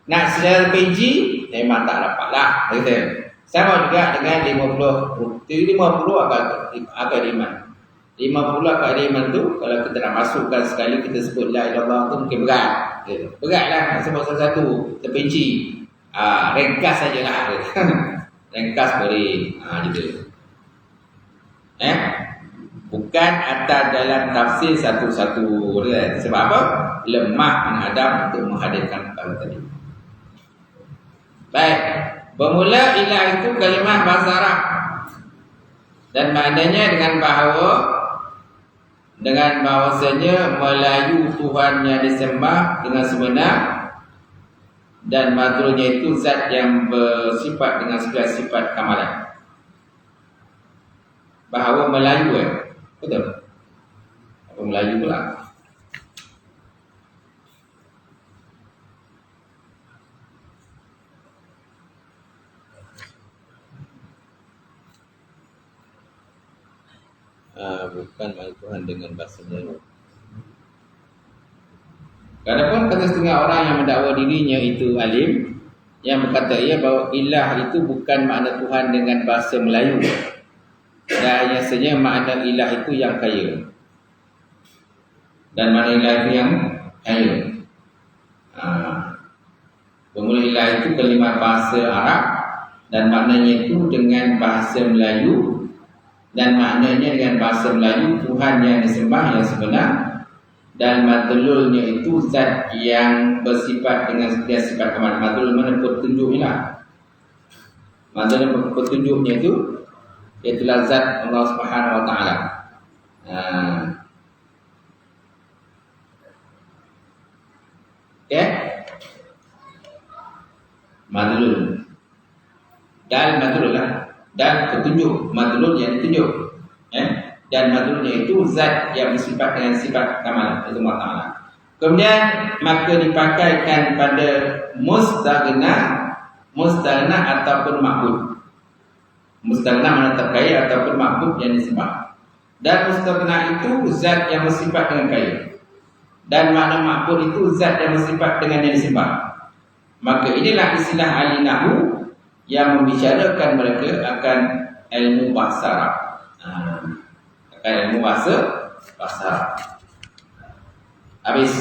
A: Nak secara perinci memang tak dapatlah kata. Sama juga dengan 50 akad iman. 50 akad iman tu kalau kita nak masukkan sekali kita sebut la ilaha illallah tu mungkin berat. Beratlah nak sebut satu-satu terperinci. Ringkas sajalah. Ringkas boleh. Gitu. Bukan atas dalam tafsir satu-satu. Sebab apa? Lemah Adam untuk menghadirkan perkara tadi. Baik. Bermula ilah itu kalimah bahasa Arab. Dan maknanya dengan bahawasanya Melayu Tuhan yang disembah dengan sebenar. Dan madrulnya itu zat yang bersifat dengan segala sifat kamalan. Bahawa Melayu betul? Apa Melayu pula? Bukan Melayu Tuhan dengan bahasa Melayu. Kadang-kadang kata setengah orang yang mendakwa dirinya itu alim, yang berkata ia bahawa ilah itu bukan makna Tuhan dengan bahasa Melayu. Dan biasanya makna ilah itu yang kaya. Dan makna ilah itu yang kaya. Bermula ilah itu kalimah bahasa Arab. Dan maknanya itu dengan bahasa Melayu. Dan maknanya dengan bahasa Melayu Tuhan yang disembah yang sebenar. Dan madlulnya itu zat yang bersifat dengan setiap sifat kamalan. Madlul mana petunjuknya? Madlul petunjuknya itu iaitulah zat Allah Subhanahu Wa Taala. Okay? Madlul. Dan madlul lah. Dan petunjuk. Madlul yang ditunjuk. Dan madlulnya itu zat yang bersifat dengan sifat kamalan, itu Allah Ta'ala. Kemudian maka dipakaikan pada mustaghna ataupun ma'bud. Mustaghna mana terkaya ataupun ma'bud yang disembah. Dan mustaghna itu zat yang bersifat dengan kaya. Dan makna ma'bud itu zat yang bersifat dengan yang disembah. Maka inilah istilah ahli nahwu yang membicarakan mereka akan ilmu bahasa Arab. Akan ilmu bahasa Arab. Habis.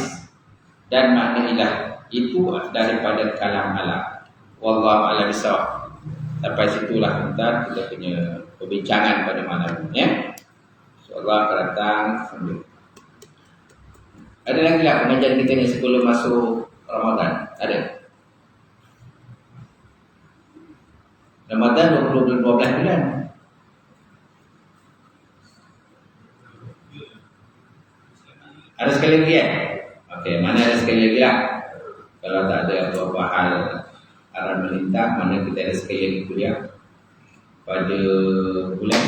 A: Dan makna ilah itu daripada kalam alam. Wallahu a'lam bishawab. Sampai situlah kita punya perbincangan pada malam ini, ya. InsyaAllah akan datang sambil. Ada lagi lah pengajian kita ni sebelum masuk Ramadan? Ada? Ramadan 12 bulan. Ada sekali lagi ya? Okey, mana ada sekali lagi lah. Kalau tak ada apa-apa hal arah melintang, mana kita ada sekali lagi kuliah pada bulan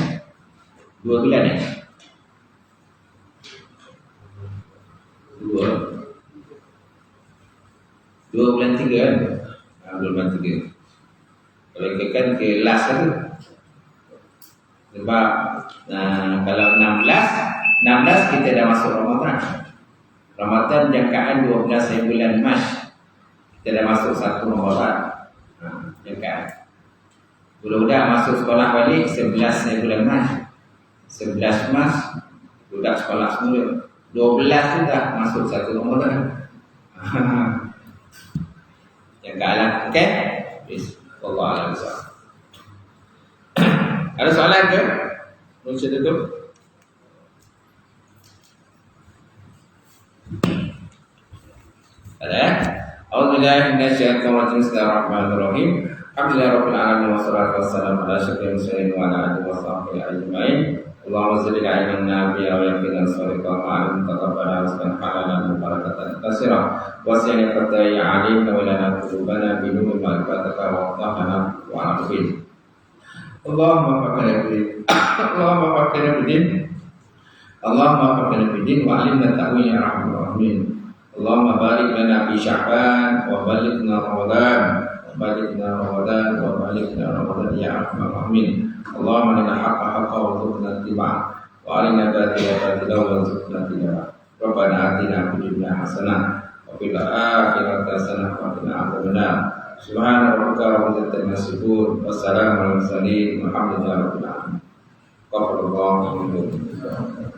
A: 2 bulan ya? 2 bulan 3 kan? 2 bulan 3. Kalau ikutkan ke last tu. Sebab kalau 16 kita dah masuk Ramadan. Ramadan jangkaan 12 bulan Mac. Kita dah masuk 1 Ramadan. Jangkaan. Budak-budak masuk sekolah balik 11 bulan Mac. 11 Mac budak sekolah semula. 12 tu dah masuk 1 Ramadan. Jangkaanlah. Okey? Please. Allah Alam. Ada soalan ke? Belum saya tutup. Ada ya? A'udzubillahi minasyaitonir rajim. Bismillahirrahmanirrahim. Alhamdulillahirabbil alamin wassalatu wassalamu ala asyrofil mursalin wa ala alihi washabbihi ajmain. Allahumma shalli ala nabiyyina wa yaqinan shadiqan wa alim taqabbala rizqan halalan mubarakatan katsiran wa siyana qadai alim wa lana qulubana bi nuril ma'rifataka wa tahana wa afid. Allahumma faqina bidin wa alimna ta'wil ya rahman rahimin. Allahumma barik lana fi Sya'ban wa balighna Ramadan ya arhamar rahimin. Allahumma lana haqqa haqqa wa rzuqna ittiba'ah wa arina batila batila wa rzuqna ijtinabah. Rabbana atina fid dunya hasanah wa fil akhirati hasanah wa qina adzabannar. Subhana rabbika rabbil izzati amma yasifun wa salamun alal mursalin walhamdulillahi rabbil alamin. Qul huwallahu ahad.